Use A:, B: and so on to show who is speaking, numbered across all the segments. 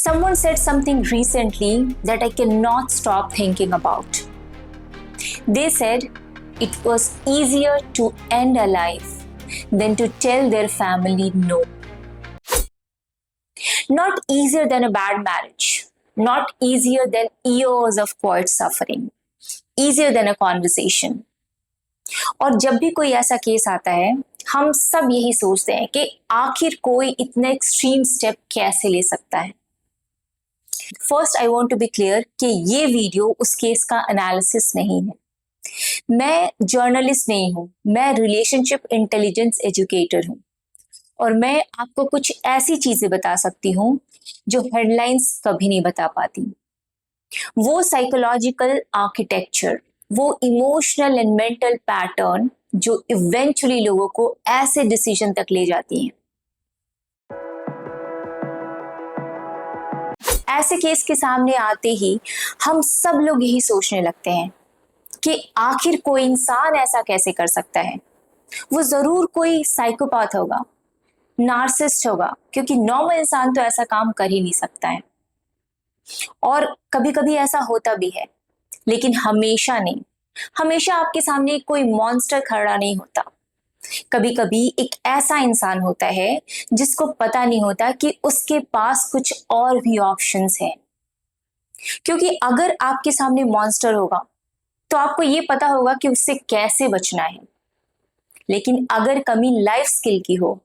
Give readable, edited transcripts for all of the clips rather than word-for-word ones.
A: Someone said something recently that I cannot stop thinking about. They said it was easier to end a life than to tell their family no. Not easier than a bad marriage, not easier than years of quiet suffering, easier than a conversation. और जब भी कोई ऐसा case आता है, हम सब यही सोचते हैं कि आखिर कोई इतना एक्सट्रीम स्टेप कैसे ले सकता है। First I want to be clear कि ये वीडियो उस केस का एनालिसिस नहीं है। मैं जर्नलिस्ट नहीं हूं, मैं रिलेशनशिप इंटेलिजेंस एजुकेटर हूं और मैं आपको कुछ ऐसी चीजें बता सकती हूं जो हेडलाइंस कभी नहीं बता पाती। वो साइकोलॉजिकल आर्किटेक्चर, वो इमोशनल एंड मेंटल पैटर्न जो इवेंचुअली लोगों को ऐसे डिसीजन तक ले जाती हैं। ऐसे केस के सामने आते ही हम सब लोग यही सोचने लगते हैं कि आखिर कोई इंसान ऐसा कैसे कर सकता है। वो जरूर कोई साइकोपैथ होगा, नार्सिसिस्ट होगा, क्योंकि नॉर्मल इंसान तो ऐसा काम कर ही नहीं सकता है। और कभी कभी ऐसा होता भी है, लेकिन हमेशा नहीं। हमेशा आपके सामने कोई मॉन्स्टर खड़ा नहीं होता। कभी कभी एक ऐसा इंसान होता है जिसको पता नहीं होता कि उसके पास कुछ और भी ऑप्शंस हैं। क्योंकि अगर आपके सामने मॉन्स्टर होगा तो आपको ये पता होगा कि उससे कैसे बचना है। लेकिन अगर कमी लाइफ स्किल की हो,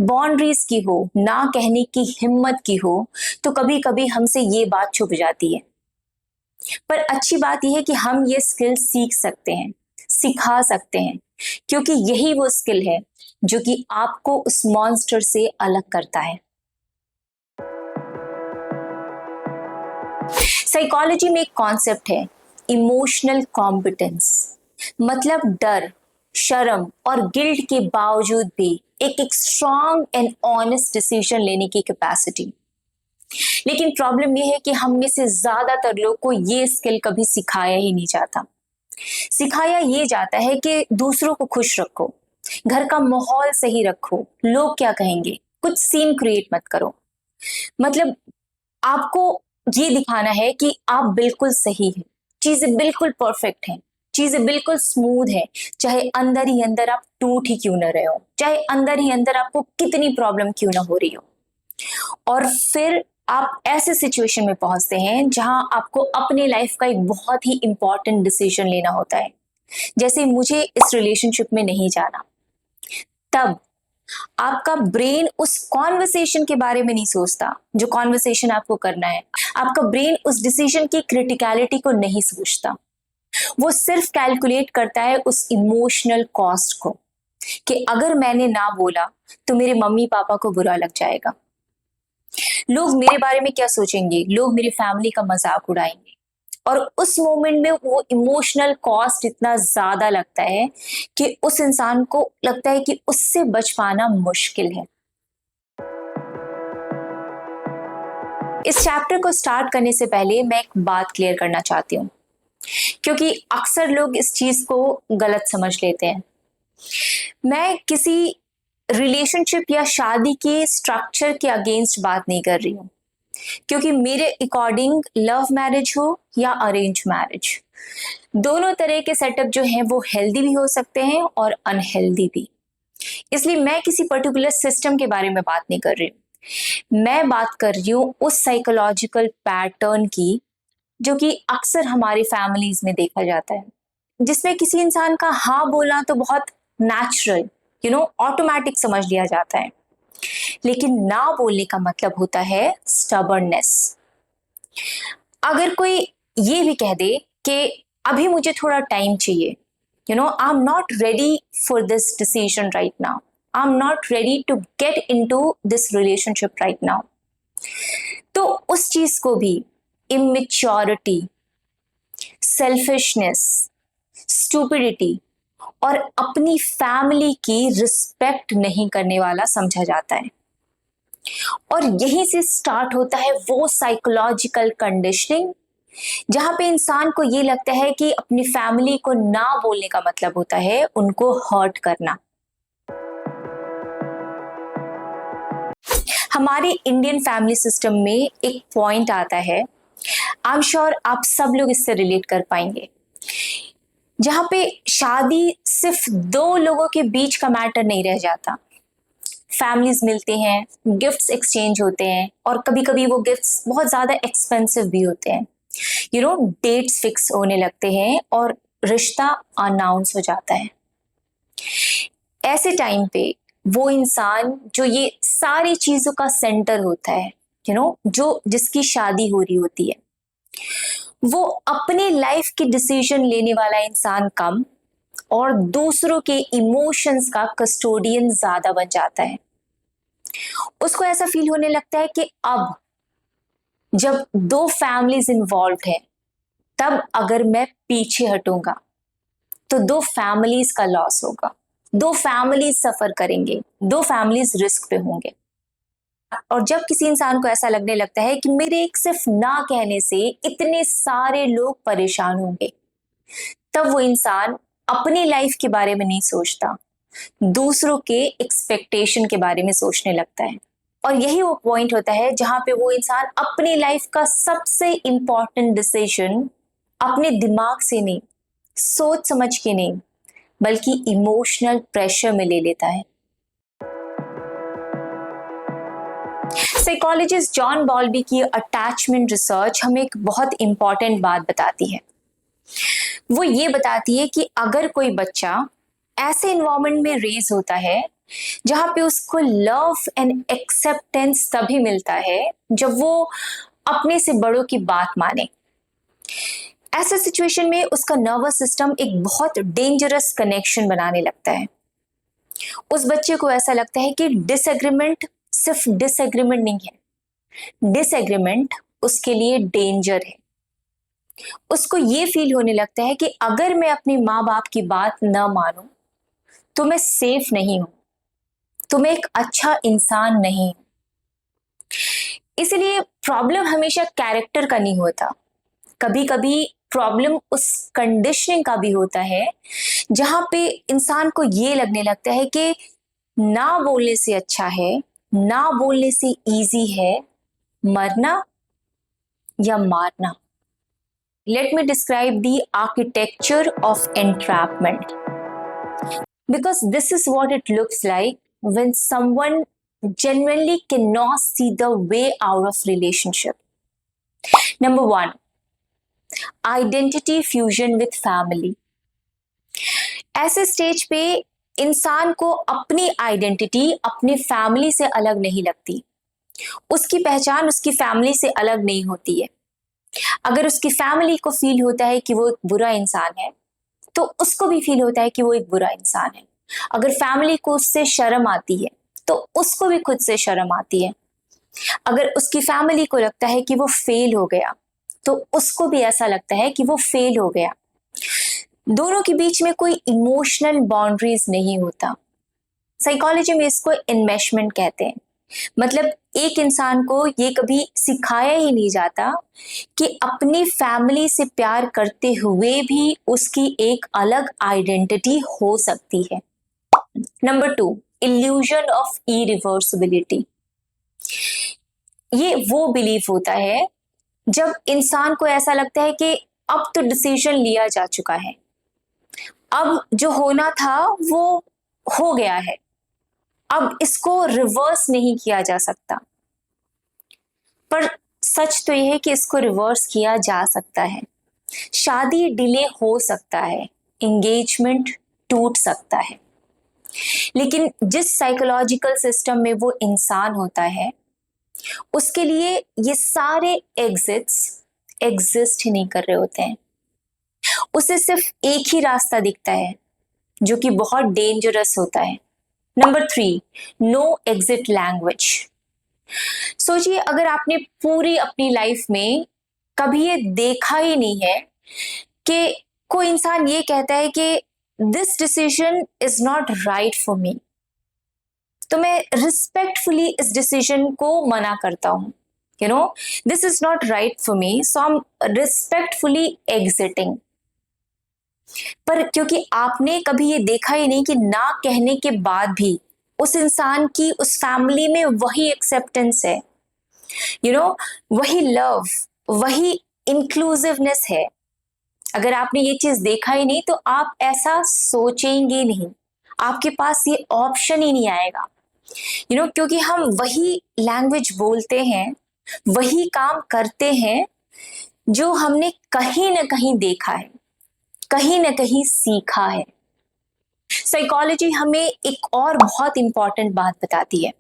A: बाउंड्रीज की हो, ना कहने की हिम्मत की हो, तो कभी कभी हमसे ये बात छुप जाती है। पर अच्छी बात यह है कि हम ये स्किल सीख सकते हैं, सिखा सकते हैं, क्योंकि यही वो स्किल है जो कि आपको उस मॉन्स्टर से अलग करता है। साइकोलॉजी में एक कॉन्सेप्ट है इमोशनल कॉम्पिटेंस, मतलब डर, शर्म और गिल्ट के बावजूद भी एक स्ट्रॉन्ग एंड ऑनेस्ट डिसीजन लेने की कैपेसिटी। लेकिन प्रॉब्लम यह है कि हम में से ज्यादातर लोग को ये स्किल कभी सिखाया ही नहीं जाता। सिखाया ये जाता है कि दूसरों को खुश रखो, घर का माहौल सही रखो, लोग क्या कहेंगे, कुछ सीन क्रिएट मत करो। मतलब आपको ये दिखाना है कि आप बिल्कुल सही हैं, चीजें बिल्कुल परफेक्ट हैं, चीजें बिल्कुल स्मूथ है, चाहे अंदर ही अंदर आप टूट ही क्यों ना रहे हो, चाहे अंदर ही अंदर आपको कितनी प्रॉब्लम क्यों ना हो रही हो। और फिर आप ऐसे सिचुएशन में पहुंचते हैं जहां आपको अपने लाइफ का एक बहुत ही इंपॉर्टेंट डिसीजन लेना होता है। जैसे मुझे इस रिलेशनशिप में नहीं जाना, तब आपका ब्रेन उस कॉन्वर्सेशन के बारे में नहीं सोचता जो कॉन्वर्सेशन आपको करना है। आपका ब्रेन उस डिसीजन की क्रिटिकलिटी को नहीं सोचता। वो सिर्फ कैलकुलेट करता है उस इमोशनल कॉस्ट को कि अगर मैंने ना बोला तो मेरे मम्मी पापा को बुरा लग जाएगा, लोग मेरे बारे में क्या सोचेंगे, लोग मेरी फैमिली का मजाक उड़ाएंगे। और उस मोमेंट में वो इमोशनल कॉस्ट इतना ज्यादा लगता है कि उस इंसान को लगता है कि उससे बच पाना मुश्किल है। इस चैप्टर को स्टार्ट करने से पहले मैं एक बात क्लियर करना चाहती हूँ, क्योंकि अक्सर लोग इस चीज को गलत समझ लेते हैं। मैं किसी रिलेशनशिप या शादी के स्ट्रक्चर के अगेंस्ट बात नहीं कर रही हूँ, क्योंकि मेरे अकॉर्डिंग लव मैरिज हो या अरेंज मैरिज, दोनों तरह के सेटअप जो हैं वो हेल्दी भी हो सकते हैं और अनहेल्दी भी। इसलिए मैं किसी पर्टिकुलर सिस्टम के बारे में बात नहीं कर रही हूँ। मैं बात कर रही हूँ उस साइकोलॉजिकल पैटर्न की जो कि अक्सर हमारी फैमिलीज में देखा जाता है, जिसमें किसी इंसान का हाँ बोलना तो बहुत नेचुरल, ऑटोमेटिक समझ लिया जाता है, लेकिन ना बोलने का मतलब होता है स्टबर्ननेस। अगर कोई ये भी कह दे कि अभी मुझे थोड़ा टाइम चाहिए, I am not ready for this decision right now, I am not ready to get into this relationship right now, तो उस चीज को भी इमेच्योरिटी, सेल्फिशनेस, स्टूपिडिटी और अपनी फैमिली की रिस्पेक्ट नहीं करने वाला समझा जाता है। और यहीं से स्टार्ट होता है वो साइकोलॉजिकल कंडीशनिंग जहां पे इंसान को ये लगता है कि अपनी फैमिली को ना बोलने का मतलब होता है उनको हर्ट करना। हमारे इंडियन फैमिली सिस्टम में एक पॉइंट आता है, आई एम श्योर आप सब लोग इससे रिलेट कर पाएंगे, जहां पे शादी सिर्फ दो लोगों के बीच का मैटर नहीं रह जाता। फैमिलीज मिलते हैं, गिफ्ट्स एक्सचेंज होते हैं, और कभी कभी वो गिफ्ट्स बहुत ज्यादा एक्सपेंसिव भी होते हैं। डेट्स फिक्स होने लगते हैं और रिश्ता अनाउंस हो जाता है। ऐसे टाइम पे वो इंसान जो ये सारी चीजों का सेंटर होता है, जो जिसकी शादी हो रही होती है, वो अपने लाइफ की डिसीजन लेने वाला इंसान कम और दूसरों के इमोशंस का कस्टोडियन ज्यादा बन जाता है। उसको ऐसा फील होने लगता है कि अब जब दो फैमिलीज इन्वॉल्व है, तब अगर मैं पीछे हटूंगा तो दो फैमिलीज का लॉस होगा, दो फैमिलीज सफर करेंगे, दो फैमिलीज रिस्क पे होंगे। और जब किसी इंसान को ऐसा लगने लगता है कि मेरे एक सिर्फ ना कहने से इतने सारे लोग परेशान होंगे, तब वो इंसान अपनी लाइफ के बारे में नहीं सोचता, दूसरों के एक्सपेक्टेशन के बारे में सोचने लगता है। और यही वो पॉइंट होता है जहां पे वो इंसान अपनी लाइफ का सबसे इंपॉर्टेंट डिसीजन अपने दिमाग से नहीं, सोच समझ के नहीं, बल्कि इमोशनल प्रेशर में ले लेता है। साइकोलॉजिस्ट जॉन बॉल्बी की अटैचमेंट रिसर्च हमें एक बहुत इंपॉर्टेंट बात बताती है। वो ये बताती है कि अगर कोई बच्चा ऐसे इन्वायरमेंट में रेज होता है जहां पे उसको लव एंड एक्सेप्टेंस तभी मिलता है जब वो अपने से बड़ों की बात माने, ऐसे सिचुएशन में उसका नर्वस सिस्टम एक बहुत डेंजरस कनेक्शन बनाने लगता है। उस बच्चे को ऐसा लगता है कि डिसएग्रीमेंट सिर्फ डिसएग्रीमेंट नहीं है, डिसएग्रीमेंट उसके लिए डेंजर है। उसको ये फील होने लगता है कि अगर मैं अपनी माँ बाप की बात न मानूं तो मैं सेफ नहीं हूं, तो मैं एक अच्छा इंसान नहीं हूं। इसलिए प्रॉब्लम हमेशा कैरेक्टर का नहीं होता, कभी कभी प्रॉब्लम उस कंडीशनिंग का भी होता है जहां पे इंसान को ये लगने लगता है कि ना बोलने से अच्छा है, ना बोलने से इजी है मरना या मारना। Let me describe the architecture of entrapment, because this is what it looks like when someone genuinely cannot see the way out of relationship. Number one, identity fusion with family. ऐसे stage पे इंसान को अपनी identity अपनी family से अलग नहीं लगती, उसकी पहचान उसकी फैमिली से अलग नहीं होती है। अगर उसकी फैमिली को फील होता है कि वो एक बुरा इंसान है, तो उसको भी फील होता है कि वो एक बुरा इंसान है। अगर फैमिली को उससे शर्म आती है, तो उसको भी खुद से शर्म आती है। अगर उसकी फैमिली को लगता है कि वो फेल हो गया, तो उसको भी ऐसा लगता है कि वो फेल हो गया। दोनों के बीच में कोई इमोशनल बाउंड्रीज नहीं होता। साइकोलॉजी में इसको इन्मेशमेंट कहते हैं। मतलब एक इंसान को ये कभी सिखाया ही नहीं जाता कि अपनी फैमिली से प्यार करते हुए भी उसकी एक अलग आइडेंटिटी हो सकती है। Number two, illusion of irreversibility. ये वो बिलीफ होता है जब इंसान को ऐसा लगता है कि अब तो डिसीजन लिया जा चुका है, अब जो होना था वो हो गया है, अब इसको रिवर्स नहीं किया जा सकता। पर सच तो यह है कि इसको रिवर्स किया जा सकता है। शादी डिले हो सकता है, एंगेजमेंट टूट सकता है, लेकिन जिस साइकोलॉजिकल सिस्टम में वो इंसान होता है, उसके लिए ये सारे एग्जिट्स एग्जिस्ट ही नहीं कर रहे होते हैं। उसे सिर्फ एक ही रास्ता दिखता है जो कि बहुत डेंजरस होता है। Number three, no exit language. सोचिए, अगर आपने पूरी अपनी लाइफ में कभी ये देखा ही नहीं है कि कोई इंसान ये कहता है कि this decision is not right for me, तो मैं रिस्पेक्टफुली इस डिसीजन को मना करता हूं। This is not right for me, so I am respectfully exiting. पर क्योंकि आपने कभी ये देखा ही नहीं कि ना कहने के बाद भी उस इंसान की उस फैमिली में वही एक्सेप्टेंस है, वही लव, वही इंक्लूसिवनेस है। अगर आपने ये चीज देखा ही नहीं तो आप ऐसा सोचेंगे नहीं, आपके पास ये ऑप्शन ही नहीं आएगा। क्योंकि हम वही लैंग्वेज बोलते हैं, वही काम करते हैं जो हमने कहीं ना कहीं देखा है, कहीं ना कहीं सीखा है। साइकोलॉजी हमें एक और बहुत इंपॉर्टेंट बात बताती है।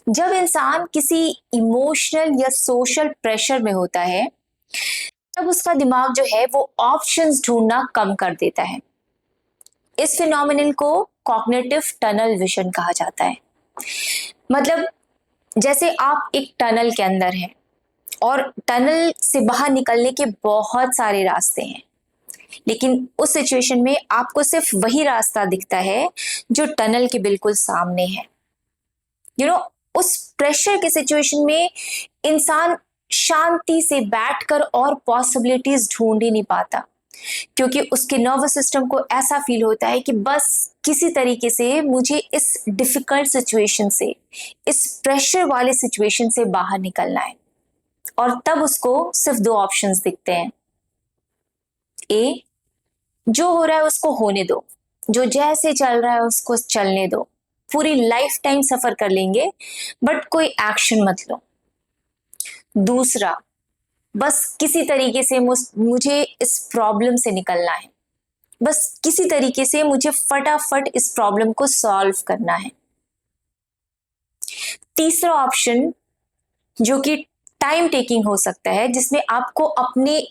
A: जब इंसान किसी इमोशनल या सोशल प्रेशर में होता है तब उसका दिमाग जो है वो ऑप्शंस ढूंढना कम कर देता है। इस फिनोमिनल को कॉग्निटिव टनल विजन कहा जाता है। मतलब जैसे आप एक टनल के अंदर हैं और टनल से बाहर निकलने के बहुत सारे रास्ते हैं, लेकिन उस सिचुएशन में आपको सिर्फ वही रास्ता दिखता है जो टनल के बिल्कुल सामने है। उस प्रेशर के सिचुएशन में इंसान शांति से बैठकर और पॉसिबिलिटीज ढूंढ ही नहीं पाता, क्योंकि उसके नर्वस सिस्टम को ऐसा फील होता है कि बस किसी तरीके से मुझे इस डिफिकल्ट सिचुएशन से, इस प्रेशर वाले सिचुएशन से बाहर निकलना है। और तब उसको सिर्फ दो ऑप्शंस दिखते हैं। ए, जो हो रहा है उसको होने दो, जो जैसे चल रहा है उसको चलने दो, पूरी लाइफ टाइम सफर कर लेंगे बट कोई एक्शन मत लो। दूसरा, बस किसी तरीके से मुझे इस प्रॉब्लम से निकलना है, बस किसी तरीके से मुझे फटाफट इस प्रॉब्लम को सॉल्व करना है। तीसरा ऑप्शन जो कि टाइम टेकिंग हो सकता है, जिसमें आपको अपने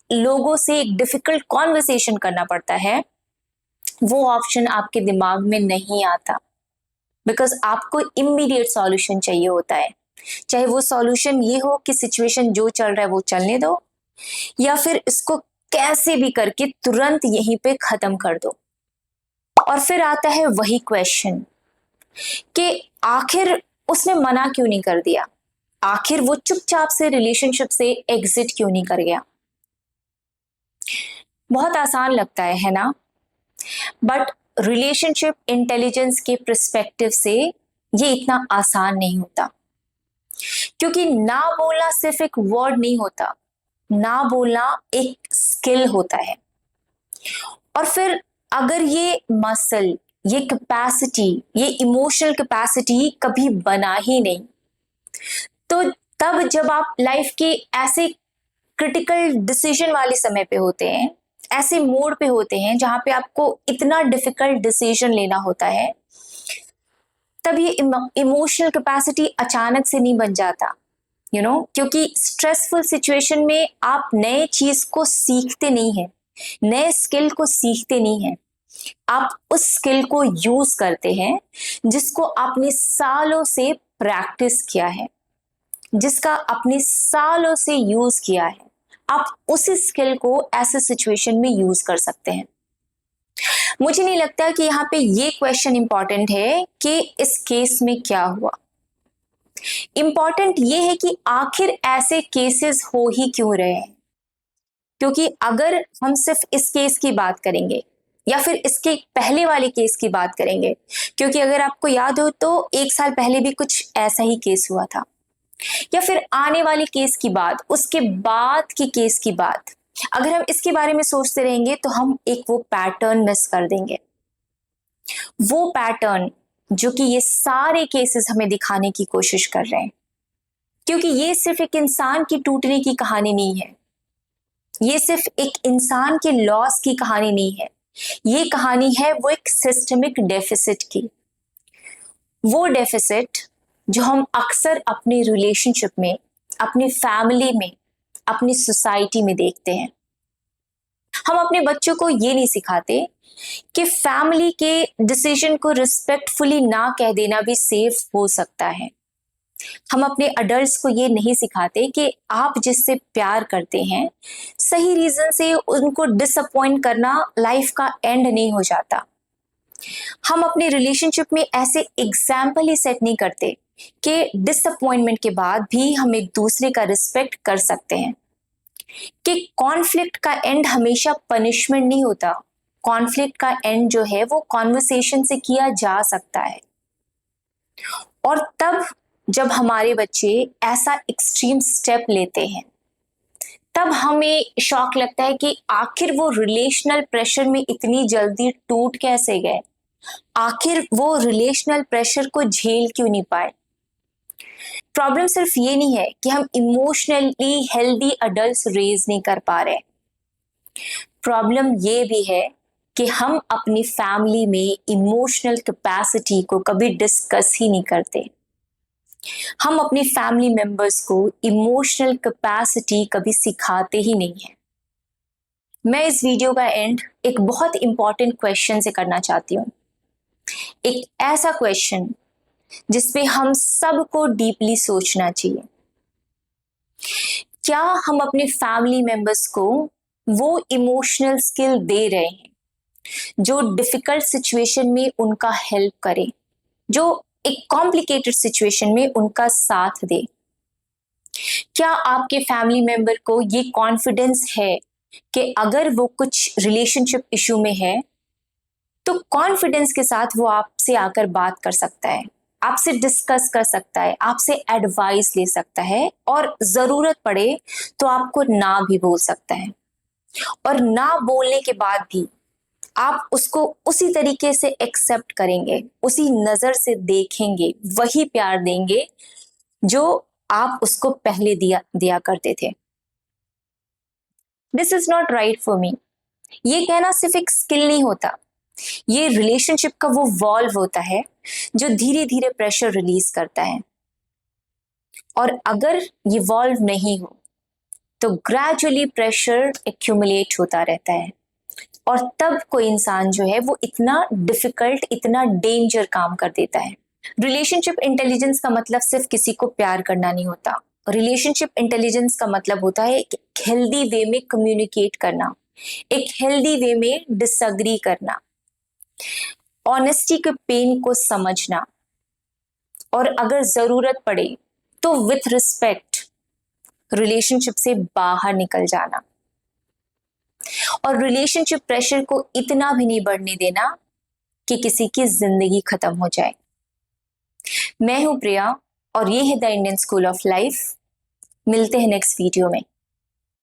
A: लोगों से एक डिफिकल्ट कॉन्वर्सेशन करना पड़ता है, वो ऑप्शन आपके दिमाग में नहीं आता, बिकॉज आपको इमीडिएट सॉल्यूशन चाहिए होता है। चाहे वो सॉल्यूशन ये हो कि सिचुएशन जो चल रहा है वो चलने दो, या फिर इसको कैसे भी करके तुरंत यहीं पे खत्म कर दो। और फिर आता है वही क्वेश्चन कि आखिर उसने मना क्यों नहीं कर दिया, आखिर वो चुपचाप से रिलेशनशिप से एग्जिट क्यों नहीं कर गया। बहुत आसान लगता है ना? बट रिलेशनशिप इंटेलिजेंस के पर्सपेक्टिव से ये इतना आसान नहीं होता, क्योंकि ना बोलना सिर्फ एक वर्ड नहीं होता, ना बोलना एक स्किल होता है। और फिर अगर ये मसल, ये कैपेसिटी, ये इमोशनल कैपेसिटी कभी बना ही नहीं, तो तब जब आप लाइफ के ऐसे क्रिटिकल डिसीजन वाले समय पे होते हैं, ऐसे मोड पे होते हैं जहां पे आपको इतना डिफिकल्ट डिसीजन लेना होता है, तब ये इमोशनल कैपेसिटी अचानक से नहीं बन जाता, क्योंकि स्ट्रेसफुल सिचुएशन में आप नए चीज को सीखते नहीं हैं, नए स्किल को सीखते नहीं हैं, आप उस स्किल को यूज करते हैं जिसको आपने सालों से प्रैक्टिस किया है, जिसका आपने सालों से यूज किया है। आप उसी स्किल को ऐसे सिचुएशन में यूज कर सकते हैं। मुझे नहीं लगता कि यहाँ पे ये क्वेश्चन इंपॉर्टेंट है कि इस केस में क्या हुआ। इंपॉर्टेंट ये है कि आखिर ऐसे केसेस हो ही क्यों रहे हैं। क्योंकि अगर हम सिर्फ इस केस की बात करेंगे या फिर इसके पहले वाले केस की बात करेंगे, क्योंकि अगर आपको याद हो तो 1 साल पहले भी कुछ ऐसा ही केस हुआ था, या फिर आने वाले केस की बात, उसके बाद की केस की बात, अगर हम इसके बारे में सोचते रहेंगे तो हम एक वो पैटर्न मिस कर देंगे, वो पैटर्न जो कि ये सारे केसेस हमें दिखाने की कोशिश कर रहे हैं। क्योंकि ये सिर्फ एक इंसान की टूटने की कहानी नहीं है, ये सिर्फ एक इंसान के लॉस की कहानी नहीं है, ये कहानी है वो एक सिस्टमिक डेफिसिट की। वो डेफिसिट जो हम अक्सर अपने रिलेशनशिप में, अपनी फैमिली में, अपनी सोसाइटी में देखते हैं। हम अपने बच्चों को ये नहीं सिखाते कि फैमिली के डिसीजन को रिस्पेक्टफुली ना कह देना भी सेफ हो सकता है। हम अपने अडल्ट्स को ये नहीं सिखाते कि आप जिससे प्यार करते हैं, सही रीजन से उनको डिसअपॉइंट करना लाइफ का एंड नहीं हो जाता। हम अपने रिलेशनशिप में ऐसे एग्जाम्पल ही सेट नहीं करते कि डिसअपॉइंटमेंट के बाद भी हम एक दूसरे का रिस्पेक्ट कर सकते हैं, कि कॉन्फ्लिक्ट का एंड हमेशा पनिशमेंट नहीं होता, कॉन्फ्लिक्ट का एंड जो है वो कॉन्वर्सेशन से किया जा सकता है। और तब जब हमारे बच्चे ऐसा एक्सट्रीम स्टेप लेते हैं, तब हमें शॉक लगता है कि आखिर वो रिलेशनल प्रेशर में इतनी जल्दी टूट कैसे गए, आखिर वो रिलेशनल प्रेशर को झेल क्यों नहीं पाए। प्रॉब्लम सिर्फ ये नहीं है कि हम इमोशनली हेल्दी अडल्ट्स रेज नहीं कर पा रहे, प्रॉब्लम ये भी है कि हम अपनी फैमिली में इमोशनल कैपेसिटी को कभी डिस्कस ही नहीं करते। हम अपनी फैमिली मेंबर्स को इमोशनल कैपेसिटी कभी सिखाते ही नहीं है। मैं इस वीडियो का एंड एक बहुत इंपॉर्टेंट क्वेश्चन से करना चाहती हूँ, एक ऐसा क्वेश्चन जिसपे हम सबको डीपली सोचना चाहिए। क्या हम अपने फैमिली मेंबर्स को वो इमोशनल स्किल दे रहे हैं जो डिफिकल्ट सिचुएशन में उनका हेल्प करे, जो एक कॉम्प्लिकेटेड सिचुएशन में उनका साथ दे? क्या आपके फैमिली मेंबर को ये कॉन्फिडेंस है कि अगर वो कुछ रिलेशनशिप इशू में है तो कॉन्फिडेंस के साथ वो आपसे आकर बात कर सकता है, आपसे डिस्कस कर सकता है, आपसे एडवाइस ले सकता है, और जरूरत पड़े तो आपको ना भी बोल सकता है, और ना बोलने के बाद भी आप उसको उसी तरीके से एक्सेप्ट करेंगे, उसी नजर से देखेंगे, वही प्यार देंगे जो आप उसको पहले दिया करते थे। This is not right for me. ये कहना सिर्फ एक स्किल नहीं होता, ये रिलेशनशिप का वो वॉल्व होता है जो धीरे धीरे प्रेशर रिलीज करता है, और अगर ये वॉल्व नहीं हो तो ग्रेजुअली प्रेशर एक्यूमुलेट होता रहता है, और तब कोई इंसान जो है वो इतना डिफिकल्ट, इतना डेंजर काम कर देता है। रिलेशनशिप इंटेलिजेंस का मतलब सिर्फ किसी को प्यार करना नहीं होता। रिलेशनशिप इंटेलिजेंस का मतलब होता है एक हेल्दी वे में कम्युनिकेट करना, एक हेल्दी वे में डिसएग्री करना, ऑनेस्टी के पेन को समझना, और अगर जरूरत पड़े तो विथ रिस्पेक्ट रिलेशनशिप से बाहर निकल जाना, और रिलेशनशिप प्रेशर को इतना भी नहीं बढ़ने देना कि किसी की जिंदगी खत्म हो जाए। मैं हूं प्रिया और ये है the Indian school of life. मिलते हैं नेक्स्ट वीडियो में।